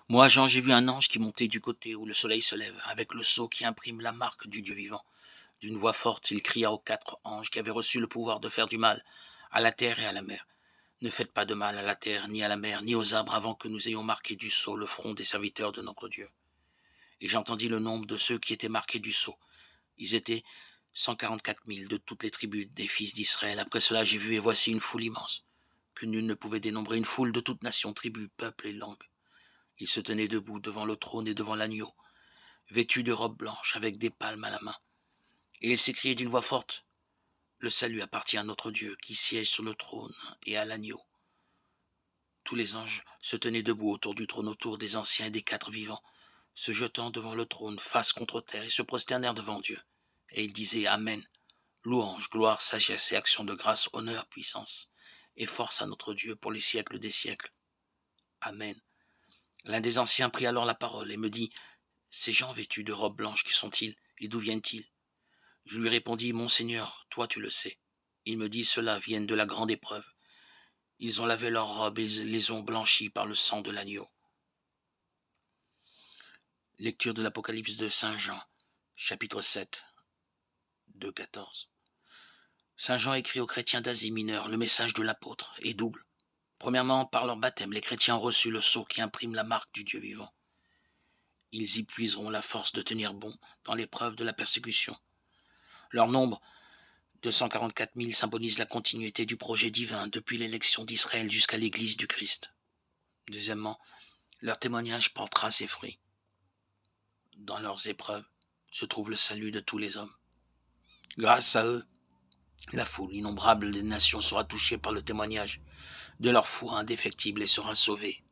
Moi, Jean, j'ai vu un ange qui montait du côté où le soleil se lève, avec le sceau qui imprime la marque du Dieu vivant. D'une voix forte, il cria aux 4 anges qui avaient reçu le pouvoir de faire du mal à la terre et à la mer. Ne faites pas de mal à la terre, ni à la mer, ni aux arbres avant que nous ayons marqué du sceau le front des serviteurs de notre Dieu. Et j'entendis le nombre de ceux qui étaient marqués du sceau. Ils étaient 144 000 de toutes les tribus des fils d'Israël. Après cela, j'ai vu et voici une foule immense, que nul ne pouvait dénombrer, une foule de toute nation, tribu, peuple et langue. Ils se tenaient debout devant le trône et devant l'agneau, vêtus de robes blanches avec des palmes à la main. Et ils s'écriaient d'une voix forte: le salut appartient à notre Dieu qui siège sur le trône et à l'agneau. Tous les anges se tenaient debout autour du trône, autour des anciens et des 4 vivants, se jetant devant le trône, face contre terre, et se prosternèrent devant Dieu. Et ils disaient: Amen. Louange, gloire, sagesse et action de grâce, honneur, puissance et force à notre Dieu pour les siècles des siècles. Amen. L'un des anciens prit alors la parole et me dit: ces gens vêtus de robes blanches, qui sont-ils et d'où viennent-ils? Je lui répondis: mon Seigneur, toi tu le sais. Il me dit: ceux-là viennent de la grande épreuve. Ils ont lavé leurs robes et les ont blanchies par le sang de l'agneau. Lecture de l'Apocalypse de Saint Jean, chapitre 7, 2-14. Saint Jean écrit aux chrétiens d'Asie mineure: le message de l'apôtre est double. Premièrement, par leur baptême, les chrétiens ont reçu le sceau qui imprime la marque du Dieu vivant. Ils y puiseront la force de tenir bon dans l'épreuve de la persécution. Leur nombre, 244 000, symbolise la continuité du projet divin depuis l'élection d'Israël jusqu'à l'Église du Christ. Deuxièmement, leur témoignage portera ses fruits. Dans leurs épreuves se trouve le salut de tous les hommes. Grâce à eux, la foule innombrable des nations sera touchée par le témoignage de leur foi indéfectible et sera sauvée.